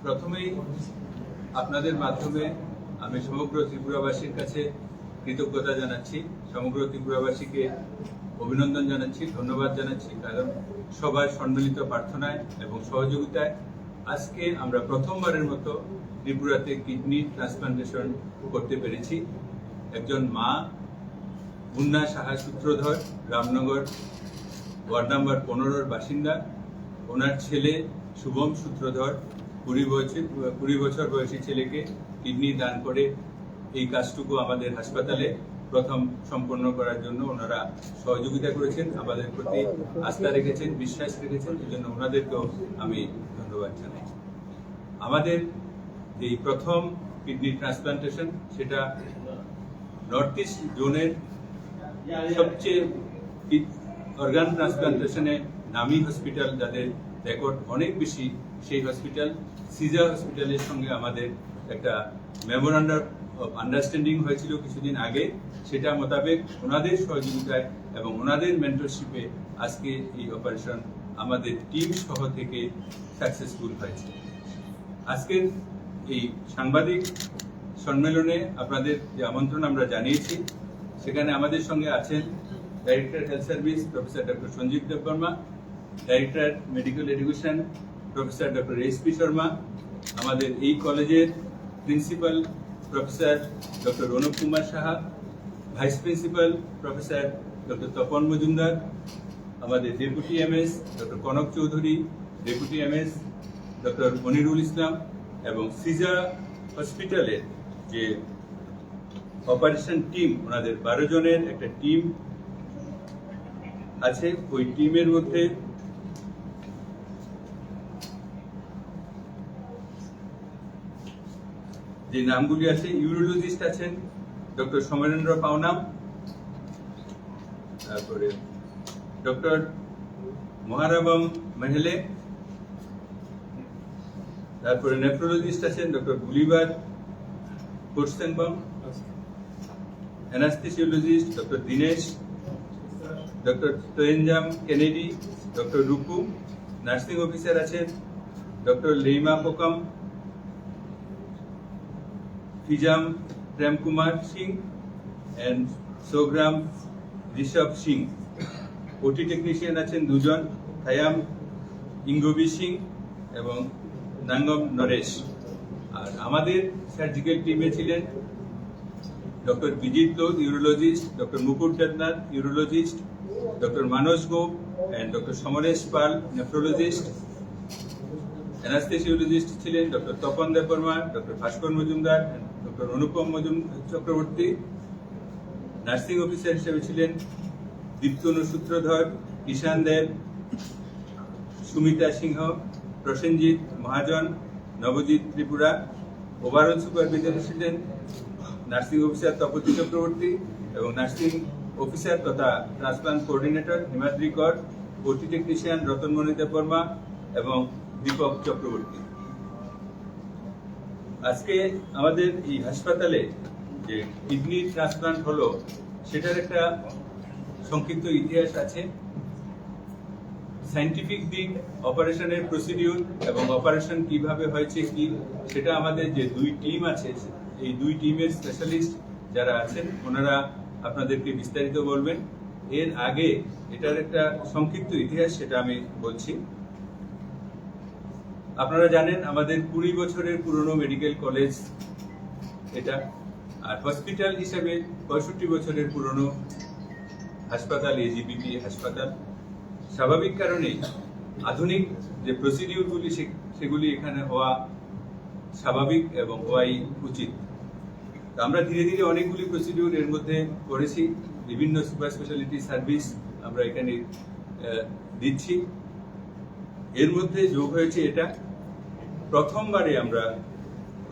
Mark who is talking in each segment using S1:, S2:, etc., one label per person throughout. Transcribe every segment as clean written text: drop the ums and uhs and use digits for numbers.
S1: প্রথমেই আপনাদের মাধ্যমে আমি সমগ্র ত্রিপুরাবাসীর কাছে কৃতজ্ঞতা জানাচ্ছি, সমগ্র ত্রিপুরাবাসীকে অভিনন্দন জানাচ্ছি, ধন্যবাদ জানাচ্ছি, কারণ সবার সম্মিলিত প্রার্থনায় এবং সহযোগিতায় আজকে আমরা প্রথমবারের মতো ত্রিপুরাতে কিডনি ট্রান্সপ্লান্টেশন করতে পেরেছি। একজন মা মুন্না সাহা সূত্রধর, রামনগর ওয়ার্ড নাম্বার 15-র বাসিন্দা। ওনার ছেলে শুভম সূত্রধর 20 বছর বয়সী ছেলেকে কিডনি দান করে এই কাজটুকু আমাদের হাসপাতালে প্রথম সম্পন্ন করার জন্য ওনারা সহযোগিতা করেছেন, আমাদের প্রতি আস্থা রেখেছেন, বিশ্বাস রেখেছেন। এই জন্য ওনাদেরকেও আমি ধন্যবাদ জানাই। আমাদের এই প্রথম কিডনি ট্রান্সপ্লান্টেশন, সেটা নর্থ ইস্ট জোনের সবচেয়ে অর্গান ট্রান্সপ্লান্টেশনে নামী হসপিটাল, যাদের রেকর্ড অনেক বেশি, সেই হসপিটাল সিজা হসপিটালের সঙ্গে আমাদের একটা মেমোরান্ডাম অফ আন্ডারস্ট্যান্ডিং হয়েছিল কিছুদিন আগে। সেটা মোতাবেক ওনাদের সহযোগিতায় এবং ওনাদের মেন্টরশিপে আজকে এই অপারেশন আমাদের টিম সহ থেকে সাকসেসফুল হয়েছে। আজকের এই সাংবাদিক সম্মেলনে আপনাদের যে আমন্ত্রণ আমরা জানিয়েছি, সেখানে আমাদের সঙ্গে আছেন director health service professor doctor Sanjeev Debbarma, director medical education professor doctor SP. Sharma, আমাদের এই কলেজের principal professor doctor Ranab Kumar Saha, vice principal professor doctor Tapan Majumdar, আমাদের deputy MS doctor Kanak Chowdhury, deputy MS doctor Monirul Islam, এবং সিজা হসপিটালের যে অপারেশন টিম, ওনাদের 12 জনের একটা টিম আছে। ওই টিমের মধ্যে যে নামগুলি আছে, ইউরোলজিস্ট আছেন ডক্টর সমরেন্দ্র পাওনাম, তারপরে ডক্টর মহারাবম মেহেলে, তারপরে নেফ্রোলজিস্ট আছেন ডক্টর গুলিবার কোর্সেনবম, anaesthesiologist doctor Dinesh, doctor Toyenjam Kennedy, doctor Ruku, nursing officer আছেন doctor Leima Pokam, Phijam Prem Kumar Singh and Sogram Rishabh Singh. OT technician আছেন 2 জন, থায়াম ইঙ্গবি সিং এবং নাঙ্গম নরেশ। আর আমাদের সার্জিক্যাল টিমে ছিলেন doctor Bijit Lodh, urologist, doctor Mukut Debnath, urologist, doctor Manas Gope and doctor Samaresh Pal, nephrologist. Anaesthesiologist ছিলেন doctor Tapan Debbarma, doctor Bhaskar Majumdar, doctor Anupam Chakraborty. Nursing officer হিসেবে ছিলেন দীপ্তনু সূত্রধর, ঈশান দেব, সুমিতা সিংহ, প্রসেনজিৎ মহাজন, নবজিৎ ত্রিপুরা। ওভারঅল সুপারভাইজার ছিলেন নার্সিং অফিসার তপতি চক্রবর্তী এবং নার্সিং অফিসার তথা transplant coordinator Himadri Kar, OT technician Ratanmani Debbarma এবং দীপক চক্রবর্তী। আজকে আমাদের এই হাসপাতালে যে কিডনি ট্রান্সপ্লান্ট হলো, সেটার একটা সংক্ষিপ্ত ইতিহাস আছে। সায়েন্টিফিক দিক, অপারেশনের প্রসিডিউর এবং অপারেশন কিভাবে হয়েছে কি, সেটা আমাদের যে 2 টিম আছে, এই 2 টিমের স্পেশালিস্ট যারা আছেন ওনারা আপনাদেরকে বিস্তারিত বলবেন। এর আগে এটার একটা সংক্ষিপ্ত ইতিহাস, সেটা আমি বলছি। আপনারা জানেন আমাদের 20 বছরের পুরনো মেডিকেল কলেজ এটা, আর হসপিটাল হিসেবে 65 বছরের পুরনো হাসপাতাল, এজিবিপি হাসপাতাল। স্বাভাবিক কারণেই আধুনিক যে প্রসিডিউরগুলি সেগুলি এখানে হওয়া স্বাভাবিক এবং হওয়াই উচিত। আমরা ধীরে ধীরে অনেকগুলি প্রসিডিউর এর মধ্যে করেছি, বিভিন্ন সুপার স্পেশালিটি সার্ভিস আমরা এখানে দিচ্ছি। এর মধ্যে যোগ হয়েছে এটা প্রথমবারে আমরা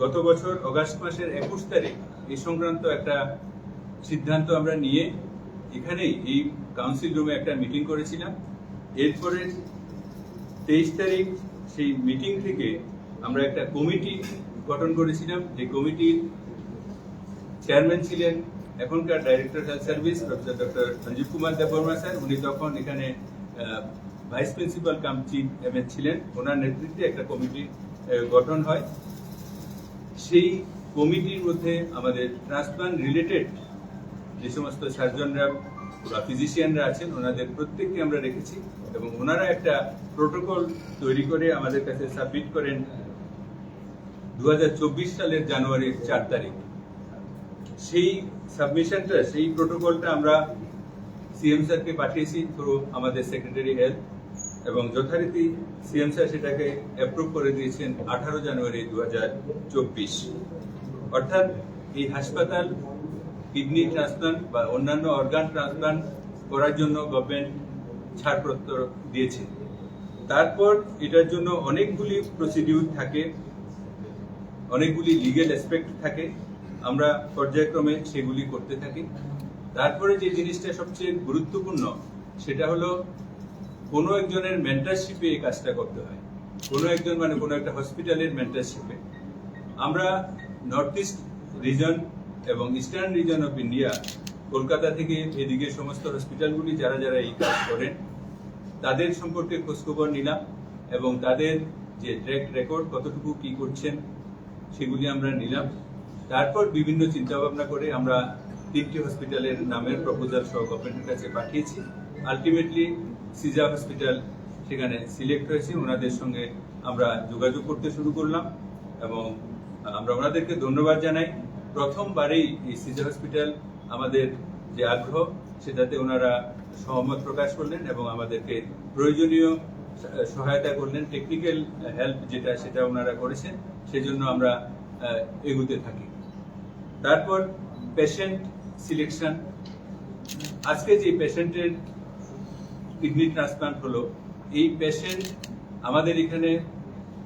S1: গত বছর অগাস্ট মাসের 21 তারিখ এই সংক্রান্ত একটা সিদ্ধান্ত আমরা নিয়ে এখানেই এই কাউন্সিল রুমে একটা মিটিং করেছিলাম। এরপরে 23 তারিখ সেই মিটিং থেকে আমরা একটা কমিটি গঠন করেছিলাম। যে কমিটির চেয়ারম্যান ছিলেন এখনকার director health service professor doctor Sanjib Kumar Debbarma sir. উনি তখন এখানে vice principal cum chief MS ছিলেন। ওনার নেতৃত্বে একটা কমিটি গঠন হয়। সেই কমিটির মধ্যে আমাদের ট্রান্সপ্লান্ট রিলেটেড যে সমস্ত সার্জনরা বা ফিজিশিয়ানরা আছেন ওনাদের প্রত্যেককে আমরা রেখেছি এবং ওনারা একটা প্রোটোকল তৈরি করে আমাদের কাছে সাবমিট করেন 2024 সালের জানুয়ারির 4 তারিখ। সেই সাবমিশনটা, সেই প্রোটোকলটা আমরা সিএম স্যারকে পাঠিয়েছি থ্রু আমাদের সেক্রেটারি হেলথ, এবং যথারীতি সিএম স্যার সেটাকে অ্যাপ্রুভ করে দিয়েছেন 18 জানুয়ারি 2024। অর্থাৎ এই হাসপাতাল কিডনি ট্রান্সপ্লান্ট বা অন্যান্য অর্গান ট্রান্সপ্লান্ট করার জন্য গভর্নমেন্ট ছাড়পত্র দিয়েছে। তারপর এটার জন্য অনেকগুলি প্রসিডিউর থাকে, অনেকগুলি লিগ্যাল অ্যাসপেক্ট থাকে, আমরা পর্যায়ক্রমে সেগুলি করতে থাকি। তারপরে যে জিনিসটা সবচেয়ে গুরুত্বপূর্ণ সেটা হলো কোনো একজনের মেন্টরশিপে এই কাজটা করতে হয়, কোনো একজন মানে কোনো একটা হসপিটালের মেন্টরশিপে। আমরা নর্থ ইস্ট রিজন এবং eastern reason of India, Kolkata থেকে এদিকে সমস্ত হসপিটালগুলি যারা যারা এই কাজ করেন তাদের সম্পর্কে খোঁজখবর নিলাম এবং তাদের যে ট্র্যাক রেকর্ড কতটুকু কি করছেন সেগুলি আমরা নিলাম। তারপর বিভিন্ন চিন্তাভাবনা করে আমরা 3টি হসপিটালের নামের প্রপোজাল সহ গভর্নমেন্টের কাছে পাঠিয়েছি। আলটিমেটলি সিজা হসপিটাল সেখানে সিলেক্ট হয়েছে। ওনাদের সঙ্গে আমরা যোগাযোগ করতে শুরু করলাম এবং আমরা ওনাদেরকে ধন্যবাদ জানাই। প্রথমবারেই এই সিজা হসপিটাল আমাদের যে আগ্রহ সেটাতে ওনারা সহমত প্রকাশ করলেন এবং আমাদেরকে প্রয়োজনীয় সহায়তা করলেন। টেকনিক্যাল হেল্প যেটা সেটা ওনারা করেছেন, সেজন্য আমরা এগুতে থাকি। তারপর পেশেন্ট সিলেকশন। আজকে যে পেশেন্টের কিডনি ট্রান্সপ্লান্ট হলো, এই পেশেন্ট আমাদের এখানে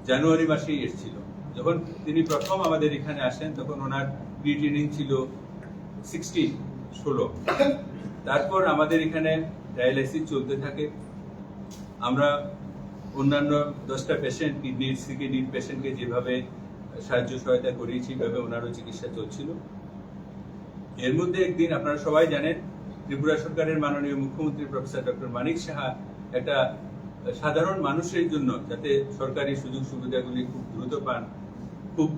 S1: জানুয়ারি মাসেই এসেছিল। যখন তিনি প্রথম আমাদের এখানে আসেন তখন ওনার ক্রিয়েটিনিন ছিল 16। তারপর আমাদের এখানে ডায়ালাইসিস চলতে থাকে। আমরা অন্যান্য 10টা পেশেন্ট কিডনির সিকিডির পেশেন্টকে যেভাবে সাহায্য সহায়তা করিয়েছি সেভাবে ওনারও চিকিৎসা চলছিল। এর মধ্যে একদিন আপনারা সবাই জানেন ত্রিপুরা সরকারের মাননীয় মুখ্যমন্ত্রী প্রফেসর ডক্টর মানিক সাহা একটা সাধারণ মানুষের জন্য যাতে সরকারি সুযোগ সুবিধাগুলি খুব দ্রুত পান, খুব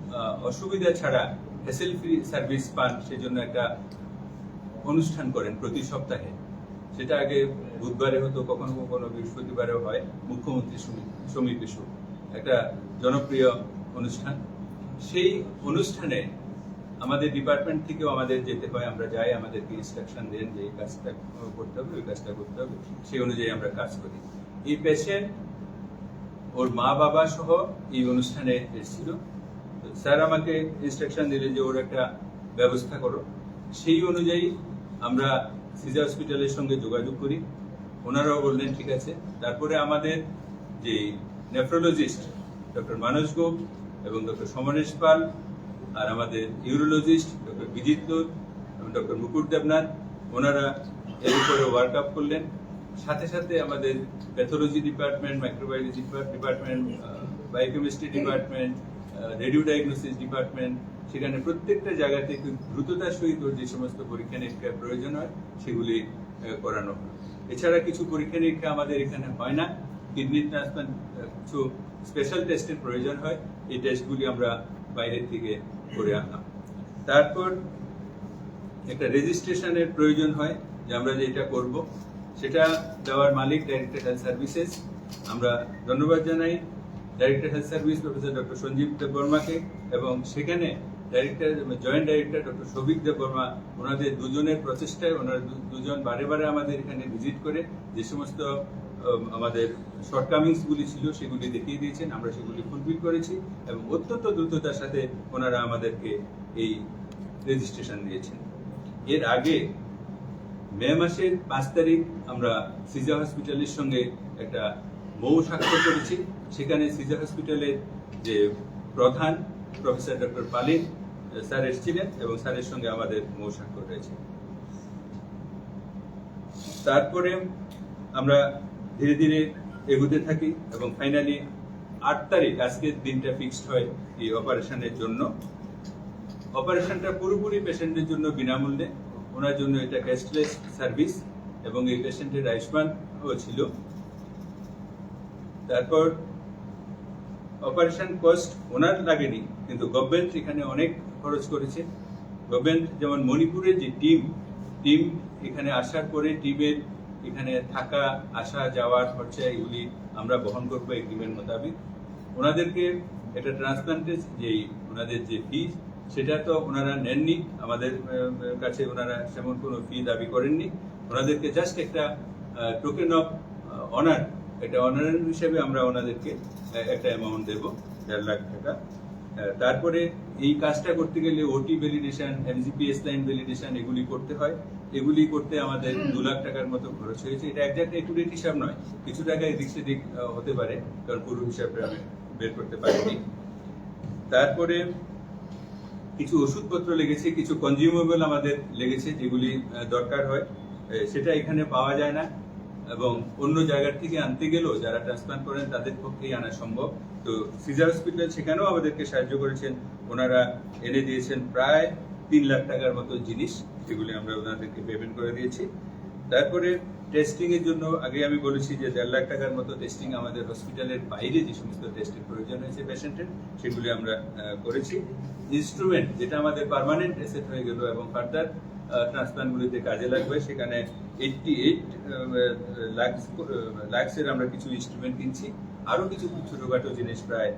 S1: অসুবিধা ছাড়া হ্যাসেল ফ্রি সার্ভিস পান, সেজন্য একটা অনুষ্ঠান করেন প্রতি সপ্তাহে। সেটা আগে বুধবারে হতো, কখনো কখনো বৃহস্পতিবারেও হয়। মুখ্যমন্ত্রী সমীপে একটা জনপ্রিয় অনুষ্ঠান। সেই অনুষ্ঠানে আমাদের ডিপার্টমেন্ট থেকেও আমাদের যেতে হয়, আমরা যাই, আমাদেরকে ইনস্ট্রাকশন দেন যে এই কাজটা করতে হবে, ওই কাজটা করতে হবে, সেই অনুযায়ী আমরা কাজ করি। এই পেশেন্ট ওর মা বাবা সহ এই অনুষ্ঠানে এসেছিল। স্যার আমাকে ইনস্ট্রাকশন দিলেন যে ওর একটা ব্যবস্থা করো। সেই অনুযায়ী আমরা সিজা হসপিটালের সঙ্গে যোগাযোগ করি, ওনারাও বললেন ঠিক আছে। তারপরে আমাদের যে নেফ্রোলজিস্ট ডক্টর মানস গোপ এবং ডক্টর সমরেশ পাল, আর আমাদের ইউরোলজিস্ট ডক্টর বিজিত লোধ এবং ডক্টর মুকুট দেবনাথ, ওনারা এর উপরে ওয়ার্ক আপ করলেন। সাথে সাথে আমাদের pathology department, microbiology department, biochemistry department, radio diagnosis department, সেখানে প্রত্যেকটা জায়গাতে খুব দ্রুততার সহিত যে সমস্ত পরীক্ষা নিরীক্ষার প্রয়োজন হয় সেগুলি করানো হয়। এছাড়া কিছু পরীক্ষা নিরীক্ষা আমাদের এখানে হয় না। কিডনি ট্রান্সপ্লান্ট কিছু স্পেশাল টেস্টের প্রয়োজন হয়, এই টেস্টগুলি আমরা বাইরের থেকে করে আনলাম। তারপর একটা রেজিস্ট্রেশনের প্রয়োজন হয় যে আমরা যে এটা করব, সেটা দেওয়ার মালিক ডাইরেক্টর হেলথ সার্ভিসেস। আমরা ধন্যবাদ জানাই director health service professor doctor Sanjeev দেববর্মাকে এবং সেখানে joint director doctor Souvik Debbarma, ওনাদের দুজনের প্রচেষ্টায় ওনারা দুজন বারে বারে আমাদের এখানে ভিজিট করে যে সমস্ত আমাদের শর্টকামিংসগুলি ছিল সেগুলি দেখিয়ে দিয়েছেন। আমরা সেগুলি ফুলফিল করেছি এবং অত্যন্ত দ্রুততার সাথে ওনারা আমাদেরকে এই রেজিস্ট্রেশন দিয়েছেন। এর আগে মে মাসের 5 তারিখ আমরা সিজা হসপিটালের সঙ্গে একটা মৌ স্বাক্ষর করেছি। সেখানে সিজা হসপিটালের যে প্রধান প্রফেসর ডক্টর পালিন স্যার এসেছিলেন এবং স্যারের সঙ্গে আমাদের মৌ স্বাক্ষর রয়েছে। তারপরে আমরা ধীরে ধীরে এগোতে থাকি এবং ফাইনালি 8 তারিখ আজকের দিনটা ফিক্সড হয় এই অপারেশনের জন্য। অপারেশনটা পুরোপুরি পেশেন্টের জন্য বিনামূল্যে, ওনার জন্য এটা ক্যাশলেস সার্ভিস এবং এই পেশেন্টের আয়ুষ্মানও ছিল। তারপর অপারেশন কস্ট ওনার লাগেনি, কিন্তু গভর্নমেন্ট এখানে অনেক খরচ করেছে। গভর্নমেন্ট যেমন মণিপুরের যে টিম এখানে আসার পরে টিমের এখানে থাকা আসা যাওয়ার খরচা এগুলি আমরা বহন করবো এগ্রিমেন্ট মোতাবেক। ওনাদেরকে এটা ট্রান্সপ্লান্টের যেই ওনাদের যে ফি সেটা তো ওনারা নেননি, আমাদের কাছে ওনারা সেমন কোনো ফি দাবি করেননি। ওনাদেরকে জাস্ট একটা টোকেন অফ অনার, একটা অনার হিসেবে আমরা ওনাদেরকে একটা অ্যামাউন্ট দেবো 1.5 লাখ টাকা। তারপরে এই কাজটা করতে গেলে ওটি ভ্যালিডেশন, এমজিপিএস লাইন ভ্যালিডেশন এগুলি করতে হয়। এগুলি করতে আমাদের 2 লাখ টাকার মতো খরচ হয়েছে। এটা একজাক্ট একুরেট হিসাব নয়, কিছু টাকা এদিক সেদিক হতে পারে, কারণ পুরো হিসাবটা আমি বের করতে পারিনি। তারপরে কিছু ওষুধপত্র লেগেছে, কিছু কনজিউমেবল আমাদের লেগেছে যেগুলি দরকার হয়, সেটা এখানে পাওয়া যায় না এবং অন্য জায়গার থেকে আনতে গেলেও যারা ট্রান্সপ্লান্ট করেন তাদের পক্ষেই আনা সম্ভব। তো সিজার হসপিটাল সেখানেও আমাদেরকে সাহায্য করেছেন, ওনারা এনে দিয়েছেন প্রায় 3 লাখ টাকার মতো জিনিস, যেগুলি আমরা ওনাদেরকে পেমেন্ট করে দিয়েছি। তারপরে টেস্টিং এর জন্য আগে আমি বলেছি যে 1.5 লাখ টাকার মতো টেস্টিং আমাদের হসপিটালের বাইরে যে সমস্ত টেস্টের প্রয়োজন হয়েছে পেশেন্টের, সেগুলি আমরা করেছি। ইনস্ট্রুমেন্ট যেটা আমাদের পার্মানেন্ট এসেট হয়ে গেল এবং ফার্দার ট্রান্সপ্লান্টগুলিতে কাজে লাগবে, সেখানে 88 লাখের আমরা কিছু ইনস্ট্রুমেন্ট কিনছি। আরো কিছু ছোটখাটো জিনিস প্রায়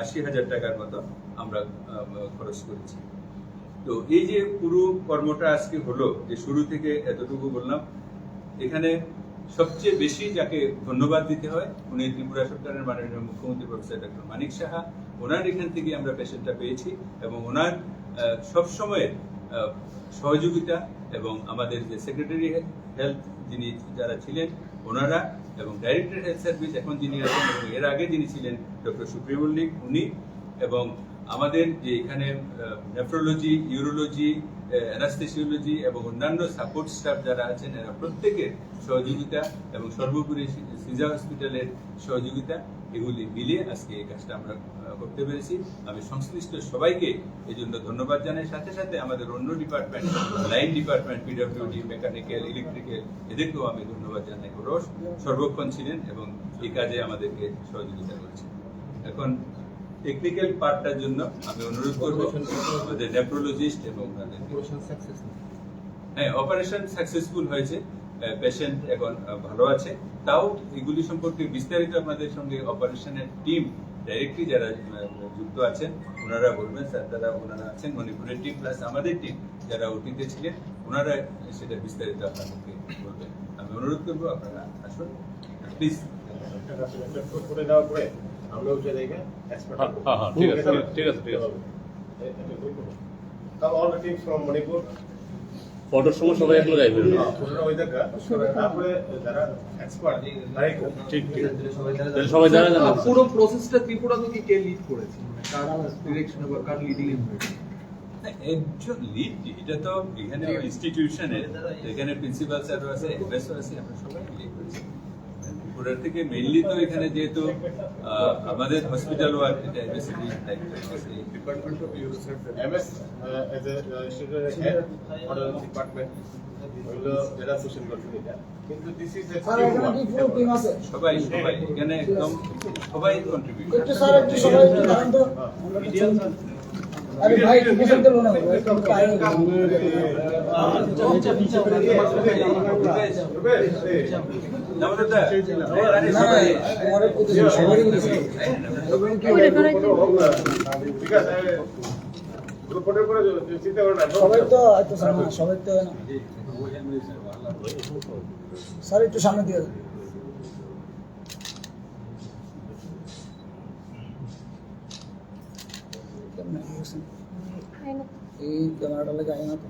S1: 80,000 টাকার মতো আমরা খরচ করেছি। তো এই যে পুরো কর্মটা আজকে হলো, যে শুরু থেকে এতটুকু বললাম, এখানে সবচেয়ে বেশি যাকে ধন্যবাদ দিতে হয় উনি ত্রিপুরা সরকারের মাননীয় মুখ্যমন্ত্রী প্রফেসর ডক্টর মানিক সাহা। ওনার এখান থেকে আমরা পেশেন্টটা পেয়েছি এবং ওনার সবসময়ের সহযোগিতা এবং আমাদের যে সেক্রেটারি হেলথ যিনি যারা ছিলেন ওনারা এবং ডাইরেক্টর হেলথ সার্ভিস এখন যিনি আছেন এবং এর আগে যিনি ছিলেন ডক্টর সুপ্রিয় মল্লিক উনি, এবং আমাদের যে এখানে নেফ্রোলজি, ইউরোলজি, অ্যানাস্থেসিওলজি এবং অন্যান্য সাপোর্ট স্টাফ যারা আছেন এরা প্রত্যেকের সহযোগিতা এবং সর্বোপরি সিজা হসপিটালের সহযোগিতা এগুলি মিলিয়ে আজকে এই কাজটা আমরা করতে পেরেছি। আমি সংশ্লিষ্ট সবাইকে এই জন্য ধন্যবাদ জানাই। সাথে সাথে আমাদের অন্য department, line department, PWD, mechanical, electrical, এদেরকেও আমি ধন্যবাদ জানাই। ওরাও সর্বক্ষণ ছিলেন এবং এই কাজে আমাদেরকে সহযোগিতা করেছেন। এখন টেকনিক্যাল পার্টটার জন্য আমি অনুরোধ করব আমাদের নেফ্রোলজিস্ট এবং হ্যাঁ, অপারেশন সাকসেসফুল হয়েছে, পেশেন্ট এখন ভালো আছে। তাও এগুলি সম্পর্কে বিস্তারিত আপনাদের সঙ্গে অপারেশনের টিম ডাইরেক্টলি যারা যুক্ত আছেন ওনারা বলবেন। স্যার তারা ওনারা আছেন, মণিপুরের টিম প্লাস আমাদের টিম যারা ওটিতে ছিলেন, ওনারা সেটা বিস্তারিত আপনাদেরকে বলবেন। আমি অনুরোধ করবো আপনারা আসুন প্লিজ।
S2: করে দেওয়ার পরে আমরা ওই জায়গায় এক্সপার্ট ঠিক আছে ঠিক আছে ঠিক আছে তাও all the teams from Manipur
S3: ফটোর সময় সবাই এক জায়গায় বেরোবে।
S2: ওই জায়গা তারপরে যারা এক্সপার্ট
S3: ঠিক ঠিক সবাই জানা জানা
S4: পুরো প্রসেসটা ত্রিপুরা থেকে কে লিড করেছে, মানে কার ডিরেকশনে বা কার লিডিং এ হয়েছে?
S1: একজন লিড, এটা তো এখানে ইনস্টিটিউশনের, এখানে প্রিন্সিপাল স্যারও আছে, এমএসও আছে, আমরা সবাই লিড করেছি। ত্রিপুরা থেকে মেইনলি তো এখানে যেহেতু আমাদের হসপিটাল ওয়ার্ক, এটা MSc
S2: department of MS as a student head for the department হলো যারা সোশ্যাল করতে এটা, কিন্তু this is a team work.
S1: সবাই এখানে একদম সবাই কন্ট্রিবিউট।
S5: একটু স্যার একটু সবাই একটু দাঁড়ান তো। আরে ভাই তুমি শুনতে বলো না, একটু পায়ে সবাই তো একটু সবাই তো না স্যার, একটু সামনে দিয়ে এই ক্যামেরাটা লাগে আয় না তো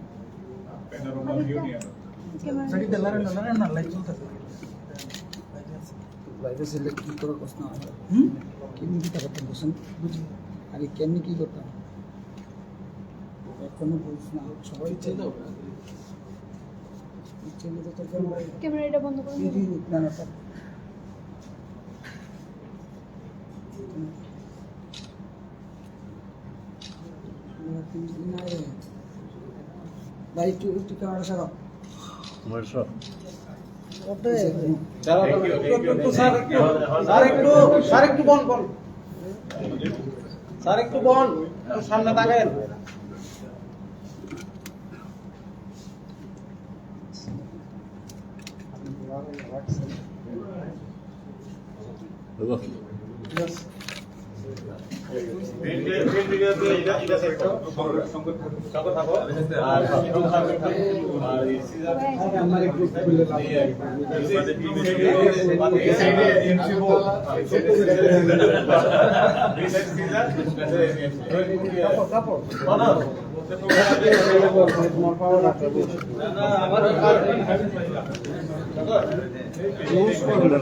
S5: সেটি তেলারে না লাইট চলতেছে লাইটে সিলেক্ট কি করে প্রশ্ন আছে কেমনি কি করতাম বসেন বুঝি আরে কেমনি কি করতাম এখনো বুঝ না সবাই চেয়ে চেয়ে তো
S6: ক্যামেরাটা বন্ধ করুন।
S5: না না স্যার ভাই একটু ক্যামেরা সারাও
S4: স্যার একটু বন্ধ করুন।
S6: স্যার একটু বল, একটু সামনে তাকান।
S3: দেখো,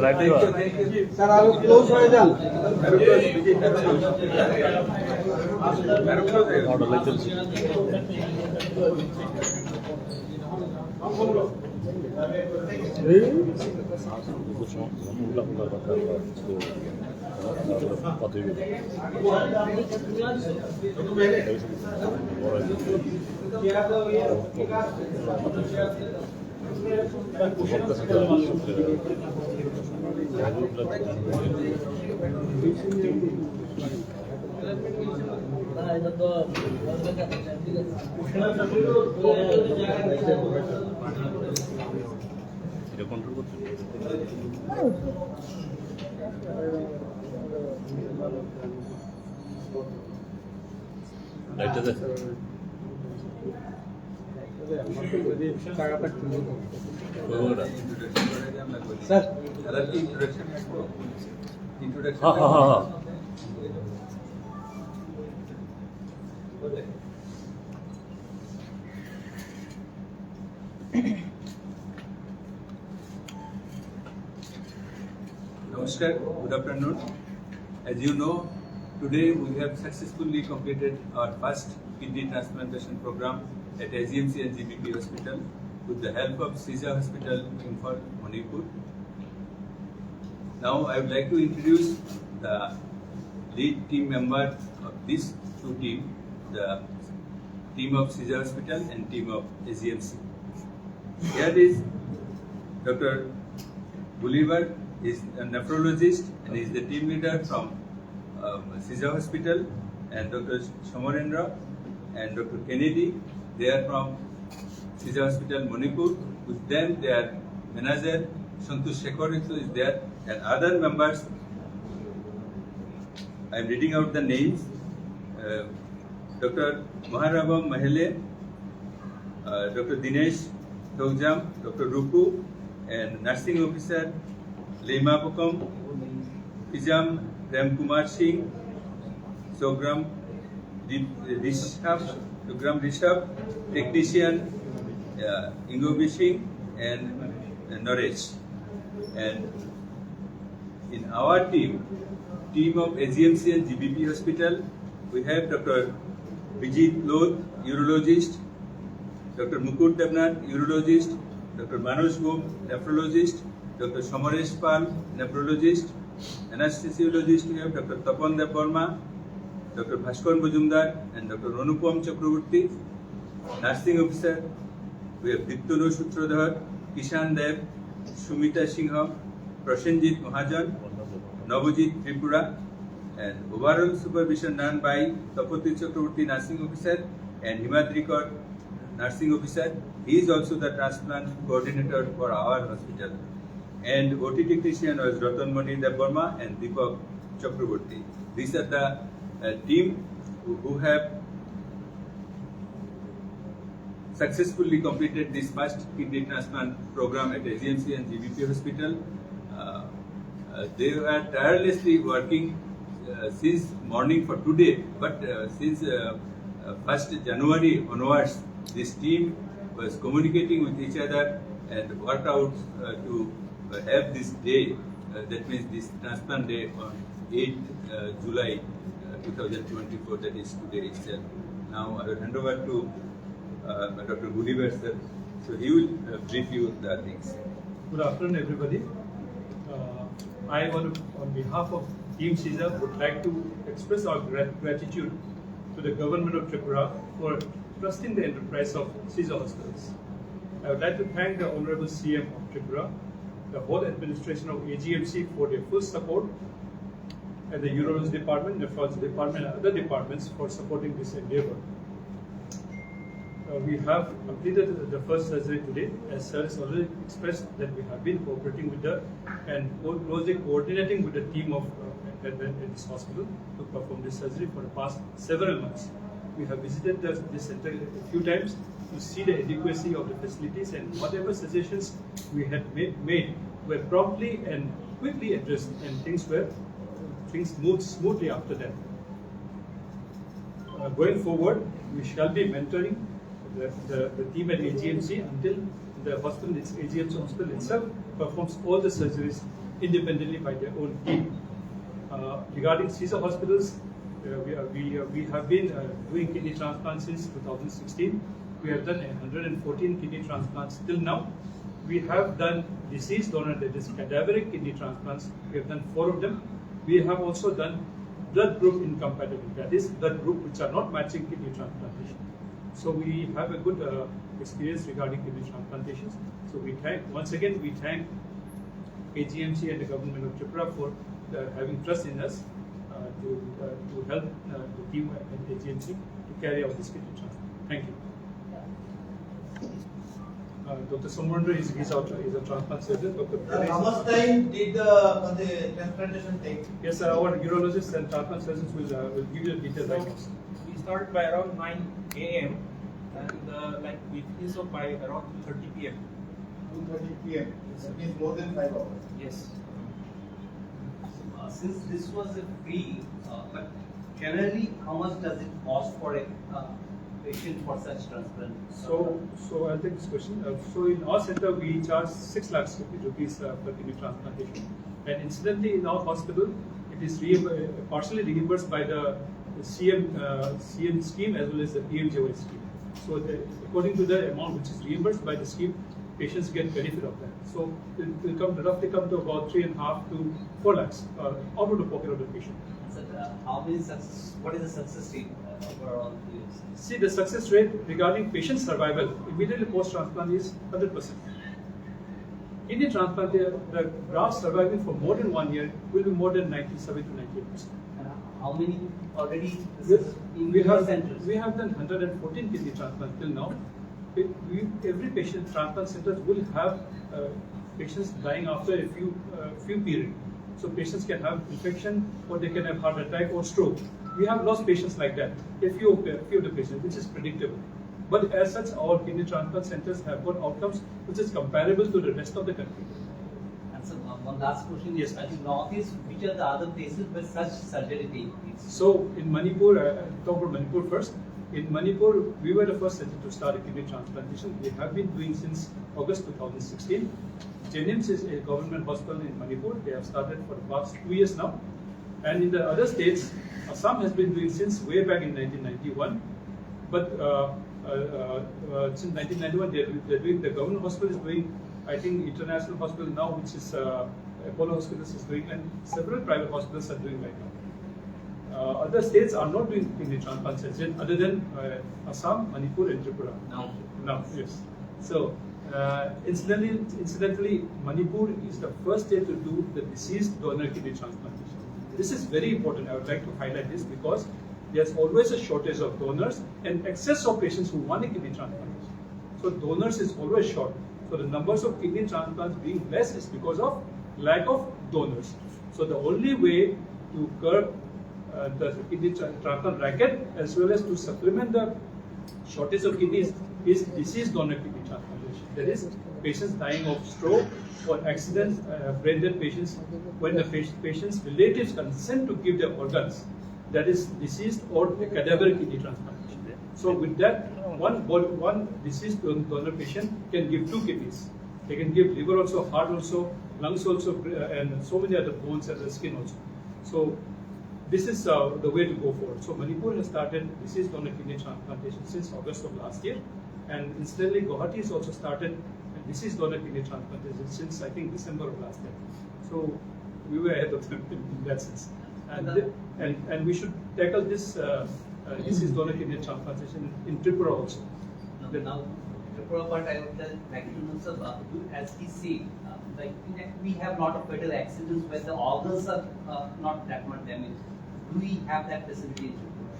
S3: লাইট দিবা?
S6: স্যার আরো ক্লোজ হয়ে যান।
S3: অর্ডার লাইট চলছে। এটা কন্ট্রোল করতে লাইটটা দেখ।
S6: স্যার
S3: হ্যাঁ হ্যাঁ হ্যাঁ হ্যাঁ।
S1: Namaskar, good afternoon. As you know, today we have successfully completed our first kidney transplantation program at AGMC and GBP Hospital with the help of Sija Hospital in Manipur. Now I would like to introduce the lead team member of these two teams, the team of Sija Hospital and team of AGMC. Here is Dr. Gulliver, is a nephrologist and is the team leader from Sija Hospital, and Dr. Somarendra and Dr. Kennedy, they are from Sija Hospital Manipur. With them, their manager Santosh Shekhar is there, and other members. I am reading out the names. Dr. Maharabam Mahele, Dr. Dinesh Dogjam, Dr. Rupu, and nursing officer Leima Pokom, Pijam Ram Kumar Singh, Sogram Rishabh, technician Ingobi Singh, and Noresh. And in our team of AGMC and GBP Hospital, we have Dr. Vijit Lodh, urologist, Dr. Mukut Devnath, urologist, Dr. Manoj Gom, nephrologist, Dr. Somaresh Pal, nephrologist, anesthesiologist we have Dr. Tapan Dev Burma, Dr. Bhaskar Mujumdar, and Dr. Anupam Chakraborty. Nursing officer we have Dityanu Sutradhar, Kishan Dev, Sumita Singha, Prasenjit Mahajan, Navajit Tripura, and overall supervision done by Tapati Chakraborty, nursing officer, and Himadrikar, nursing officer. He is also the transplant coordinator for our hospital. And OT technician was Ratan Mani Dev-Burma and Deepak Chakraborty. These are the team who have successfully completed this first kidney transplant program at AGMC and GBP Hospital. They are tirelessly working since morning for today, but since 1st January onwards, this team was communicating with each other and worked out to have this day, that means this transplant day on 8th July 2024, that is today itself. Now I will hand over to Dr. Gulliver sir, so he will brief you the things.
S7: Good afternoon, everybody. I want to, on behalf of Team Sija, would like to express our gratitude to the government of Tripura for trusting the enterprise of Sija Hospitals. I would like to thank the Honorable CM of Tripura, the whole administration of AGMC for their full support, and the urology department, nephrology department, and other departments for supporting this endeavor. We have completed the first surgery today, as sir has already expressed that we have been cooperating with the and closely coordinating with the team of at this hospital to perform this surgery for the past several months. We have visited this center a few times to see the adequacy of the facilities, and whatever suggestions we had made were promptly and quickly addressed, and things moved smoothly after that. Going forward, we shall be mentoring the team at AGMC until the hospital, AGMC hospital itself, performs all the surgeries independently by their own team. Regarding Caesar hospitals, we have been doing kidney transplants since 2016. We have done 114 kidney transplants till now. We have done deceased donor, that is cadaveric kidney transplants. We have done 4 of them. We have also done blood group incompatible, that is blood group which are not matching kidney transplantation. So we have a good experience regarding kidney transplantations. So we thank, once again, we thank AGMC and the government of Tripura for having trust in us to help the team at AGMC to carry out this kidney transplant. Thank you. Dr. Somandra is a transplant surgeon. Dr.
S6: How much time did the transplantation take?
S7: Yes, sir, our urologists and transplant surgeons will give you the details right now.
S8: We start by around 9 a.m. and we finish up by around 2:30 p.m.
S6: 2:30 p.m. That means more than 5 hours.
S8: Yes.
S9: Since this was a free, but generally, how much does it cost for a patient for such transplant?
S7: So I'll take this question. So in our center, we charge 6 lakhs rupees per kidney transplantation. And incidentally, in our hospital, it is partially reimbursed by the CM scheme as well as the PMJY scheme. So according to the amount which is reimbursed by the scheme, patients get benefit of that. So it will roughly come to about 3.5 to 4 lakhs out of the pocket of the patient.
S9: So, what is the success rate overall?
S7: See, the success rate regarding patient survival immediately post-transplant is 100%. Kidney transplant, the graft surviving for more than 1 year will be more than 97 to 98%.
S9: How many already
S7: We have
S9: centers?
S7: We have done 114 kidney transplants till now. Every patient transplant centers will have patients dying after a few periods. So patients can have infection, or they can have heart attack or stroke. We have lost patients like that, a few of the patients, which is predictable. But as such, our kidney transplant centers have got outcomes which is comparable to the rest of the country.
S9: And so one last question
S7: Yes.
S9: is, I think Northeast, which are the other places where such surgery takes place?
S7: So in Manipur, talk about Manipur first. In Manipur, we were the first center to start a kidney transplantation. We have been doing since August 2016. Jennings is a government hospital in Manipur. They have started for the past 2 years now. And in the other states, Assam has been doing since way back in 1991. But since 1991, they're doing, the government hospital is doing, I think International Hospital now, which is Apollo Hospitals is doing, and several private hospitals are doing right now. Other states are not doing kidney transplantation other than Assam, Manipur, and Tripura. Now, yes. So, incidentally, Manipur is the first state to do the deceased donor kidney transplantation. This is very important. I would like to highlight this because there's always a shortage of donors and excess of patients who want a kidney transplantation. So donors is always short. So the numbers of kidney transplants being less is because of lack of donors. So the only way to curb the kidney transplant racket as well as to supplement the shortage of kidneys is deceased donor kidney transplantation. That is, patients dying of stroke or accidents, brain dead patients, when the patient's relatives consent to give their organs, that is deceased or a cadaveric kidney transplantation. So with that, one deceased donor patient can give 2 kidneys. They can give liver also, heart also, lungs also, and so many other bones and the skin also. So this is the way to go forward. So Manipur has started deceased donor kidney transplantation since August of last year. And incidentally, Guwahati has also started deceased donor kidney transplantation since I think December of last year. So we were ahead of them in that sense. And we should tackle this deceased donor kidney transplantation in Tripura also.
S9: Now, Tripura, but I would like to know, sir, as he said, like we have lot of fatal accidents where the organs are not that much damaged. Do we have that facility in Tripura?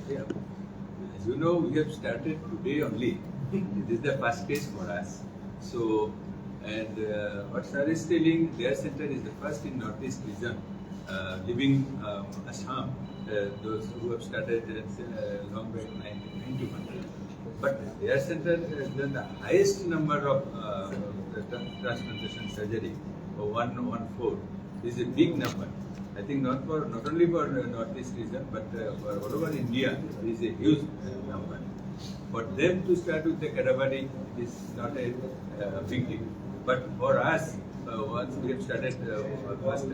S1: Yeah. As you know, we have started today only. This is the first case for us. So, and what sir is telling, their center is the first in Northeast region, leaving Assam, those who have started long back 1991. But their center has done the highest number of transplantation surgery, 114. This is a big number. I think not only for Northeast region, but for all over India, this is a huge number. For them to start with the cadaver is not a big deal. But for us, once we have started first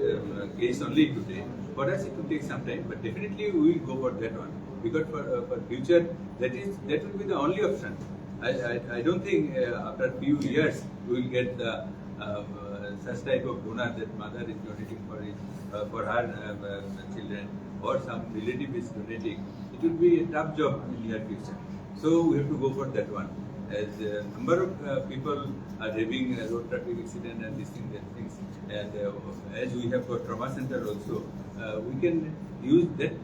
S1: case only today, for us it will take some time. But definitely we will go for that one, because for future that will be the only option. I don't think after a few years we will get the such type of donor that mother is donating for her children, or some relative is donating. It will be a tough job in near future. So we have to go for that one. As a number of people are having road traffic accident and these things, and as we have got trauma center also, we can use that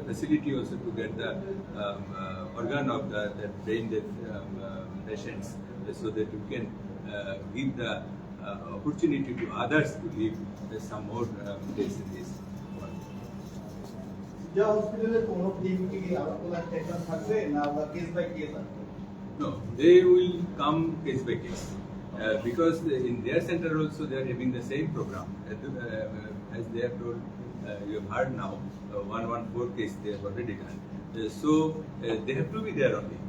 S1: facility also to get the organ of the brain dead patients, so that we can give the opportunity to others to live some more days in this world.
S6: যে হসপিটালের কোন team কি আপনারা taken থাকবে না case by case আছে?
S1: No, they will come case by case, because in their center also they are having the same program. As they have told, you have heard now, 114 case they have already done. So they have to be there only.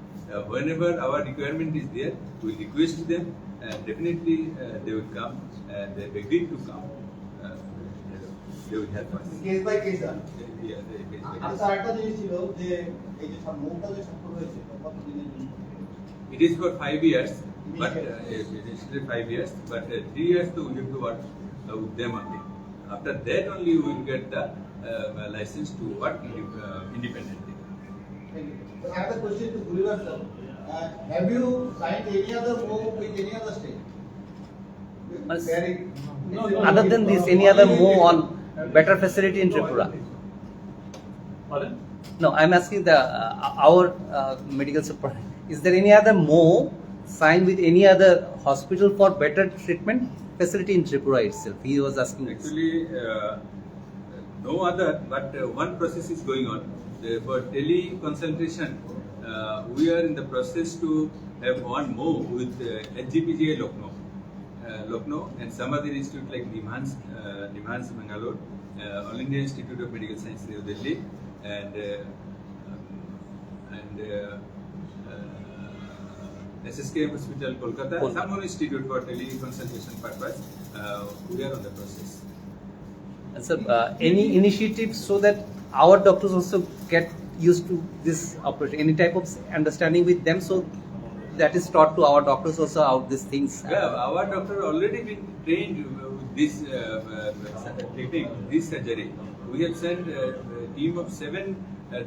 S1: Whenever our requirement is there, we will request them, and definitely they will come, and they have agreed to come. They will help us.
S6: Case by case আছে।
S1: Yeah, they case by
S6: আর
S1: case.
S6: আরেকটা জিনিস ছিল যে এই যে মুখটা যে সম্পর্ক হয়েছে কত দিনের জন্য?
S1: It is for 5 years, but initially 5 years, but 3 years to we have to work with them only. After that only we will get the license to work independently.
S6: Thank you. So I have a question to Gulliver sir. Have you signed any other MOU with any other state?
S9: Mas-
S6: Very-
S9: Other than this, any other move on better facility in Tripura?
S7: Pardon?
S9: No, I'm asking the our medical support. Is there any other move signed with any other hospital for better treatment facility in Tripura itself? He was asking this.
S1: Actually, no other, but one process is going on. For tele-consultation, we are in the process to have one more with HGPGI Lucknow, and some other institute like Nimhans Bangalore, All India Institute of Medical Science New Delhi, and SSKM Hospital Kolkata, some more institute for tele-consultation purpose. We are on the process.
S9: And sir, any initiatives so that our doctors also get used to this operation? Any type of understanding with them, so that is taught to our doctors also how these things.
S1: Yeah, our doctor already been trained with this technique, this surgery. We have sent a team of 7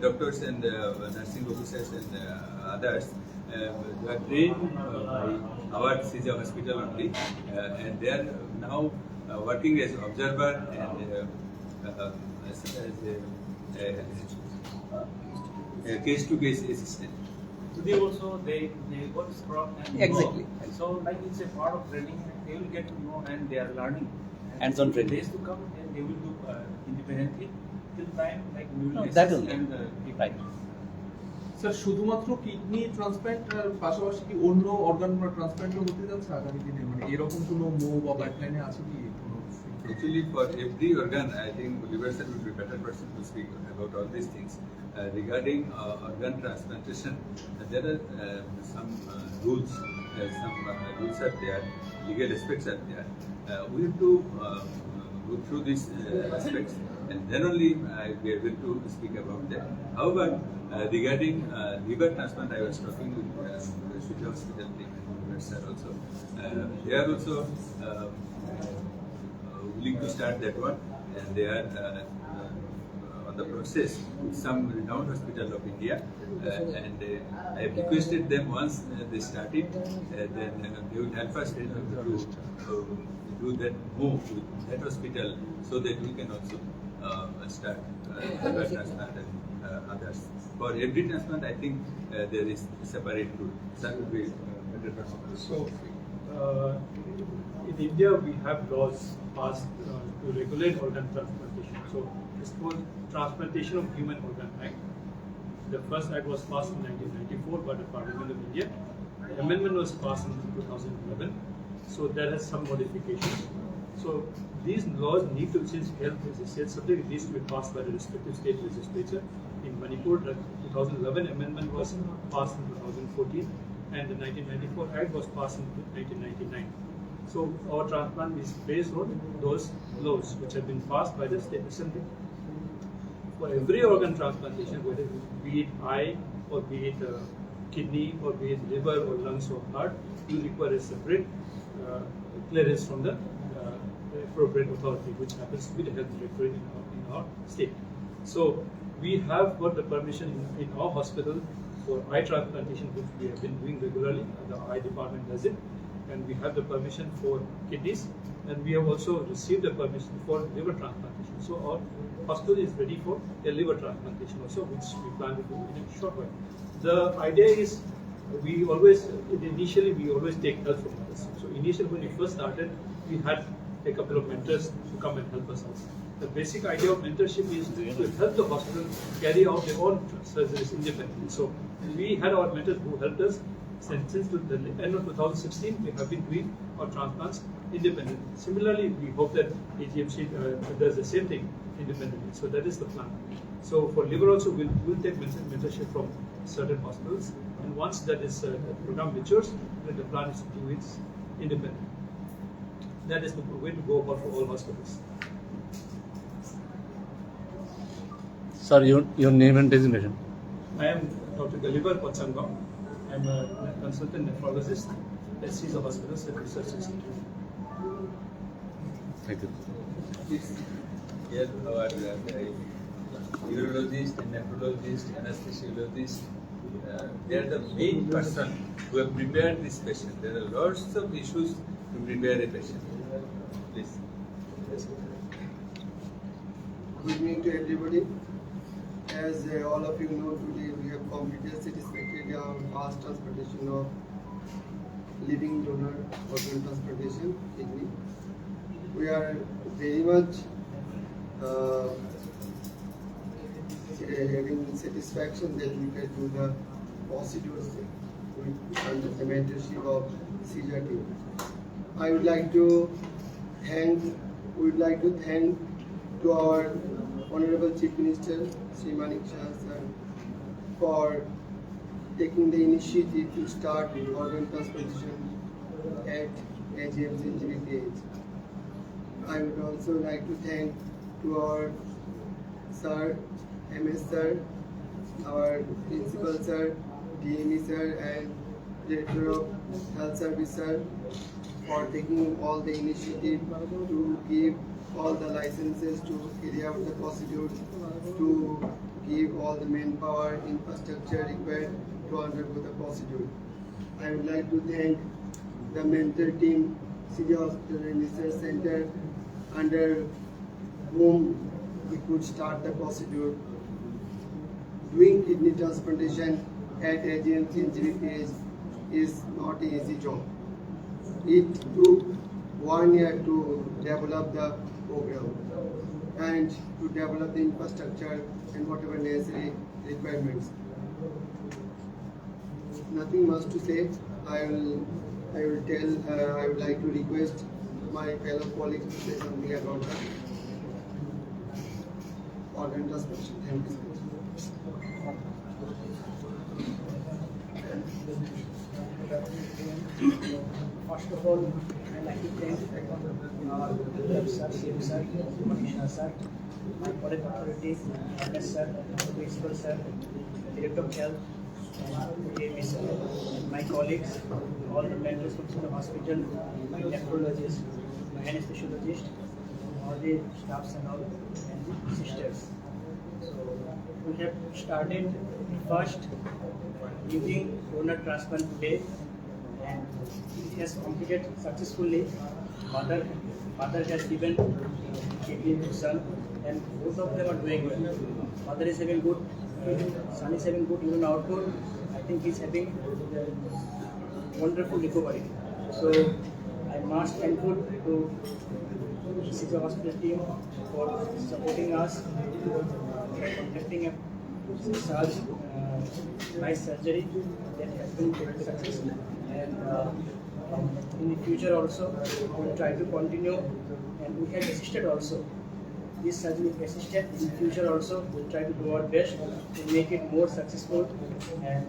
S1: doctors and nursing officers and others. They are trained by our Caesar Hospital only, and they are now working as observer and as a case-to-case assistant.
S8: So they also they got scrub and
S9: Exactly.
S8: So like it's a part of training, they will get to know and they are learning.
S9: Hands-on training.
S8: Days to come, and they will do independently. Till time, like we will
S9: No,
S8: assist
S9: that will
S8: and keep
S9: right.
S4: Sir শুধুমাত্র kidney transplant পাশাপাশি কি অন্য organ ট্রান্সপ্ল্যান্টও হতে যাচ্ছে আগামী দিনে, মানে এরকম কোনো মুভ বা পাইপলাইনে আছে কি কোনো?
S1: Actually, for every organ, I think Gulliver sir will be a better person to speak about all these things. Regarding organ transplantation, there are some rules. Rules are there, legal aspects are there. We have to go through these aspects, and then only I will be able to speak about that. However, regarding liver transplant, I was talking with the Sujya Hospital team and Gulliver sir also. They are also willing to start that one, and they are on on the process with some renowned hospital of India, and I have requested them once they started, then they will help us to do that move with that hospital so that we can also start liver transplant and others. For every transplant, I think there is separate route. That would be better.
S7: So, in India, we have laws passed to regulate organ transplantation. So, it's called Transplantation of Human Organ Act. The first act was passed in 1994 by the Parliament of India. The amendment was passed in 2011. So, there is some modifications. So, these laws need to change health as a state subject. It needs to be passed by the respective state legislature. In Manipur, the 2011 amendment was passed in 2014, and the 1994 Act was passed in 1999. So our transplant is based on those laws which have been passed by the state assembly. For every organ transplantation, whether be it eye or be it kidney or be it liver or lungs or heart, you require a separate clearance from the appropriate authority, which happens to be the health directorate in our state. So we have got the permission in our hospital for eye transplantation, which we have been doing regularly. The eye department does it, and we have the permission for kidneys, and we have also received the permission for liver transplantation. So our hospital is ready for a liver transplantation also, which we plan to do in a short while. The idea is initially we always take help from others. So initially when we first started, we had a couple of mentors to come and help us out. The basic idea of mentorship is to help the hospital carry out their own surgeries independently. So we had our mentors who helped us since the end of 2016. We have been doing our transplants independently. Similarly, we hope that AGMC does the same thing independently. So that is the plan. So for liver also, we'll take mentorship from certain hospitals, and once that is program matures, then the plan is to do it independently. That is the way to go about for all hospitals.
S3: Sir, your name and designation?
S7: I am Dr. Galibar Potsangam. I am a consultant nephrologist at Caesar Hospitals at Research Institute.
S3: Thank you.
S1: Here our urologist and nephrologist, anesthesiologist, they are the main person who have prepared this patient. There are lots of issues to prepare a patient. Please. Yes.
S10: Good evening to everybody. As all of you know, today we have completed satisfactorily our fast transplantation of living donor organ transplantation kidney. We are very much having satisfaction that we can do the procedures under the mentorship of Caesar team. I would like to thank to our Honorable Chief Minister, Sri Manik Shah sir, for taking the initiative to start organ transplantation at AGMC in GBPH. I would also like to thank to our sir, MS sir, our principal sir, DME sir, and Director of Health Service sir, for taking all the initiative to give all the licenses to carry out the procedure, to give all the manpower, infrastructure required to undergo the procedure. I would like to thank the mentor team, Caesar Hospital and Research Center, under whom we could start the procedure. Doing kidney transplantation at AGMC in GBPH is not an easy job. It took 1 year to develop the program and to develop the infrastructure and whatever necessary requirements. Nothing much to say. I would like to request my fellow colleagues to say something about that. Organ transplantation. Thank you.
S5: First of all, I'd like to thank sir, CM sir, Commissioner sir, my college authority, MS sir, Principal sir, Director of Health, and AME sir, and my colleagues, all the mentors from the hospital, my nephrologist, my anesthesiologist, all the staffs and all, and sisters. We have started first giving donor transplant today, and it has completed successfully. Mother has given kidney to son, and both of them are doing well. Mother is having good, son is having good urine output. I think he's having wonderful recovery. So I'm most thankful to CJ Hospital team for supporting us, conducting a such nice surgery that has been successful. And in the future also, we will try to continue, and we have assisted also. This surgery is assisted. In the future also, we will try to do our best to make it more successful. And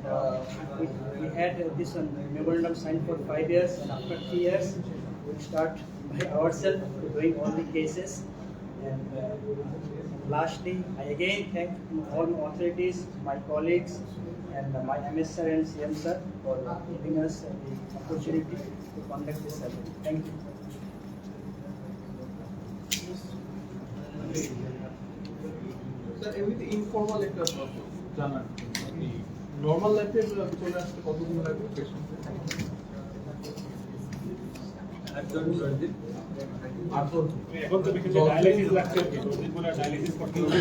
S5: we had this one memorandum signed for 5 years, and after 3 years, we will start by ourselves doing all the cases. And lastly, I again thank all my authorities, my colleagues, and my MS sir and CM sir for giving us the opportunity to conduct this surgery. Thank you.
S4: Sir এমনিতে informal একটা জানান normal লাইফে চলে আসতে কতদিন লাগবে পেশেন্টের?
S7: এখন তো বিকেলে ডায়ালিসিস লাগছে, ডায়ালিসিস করতে হবে।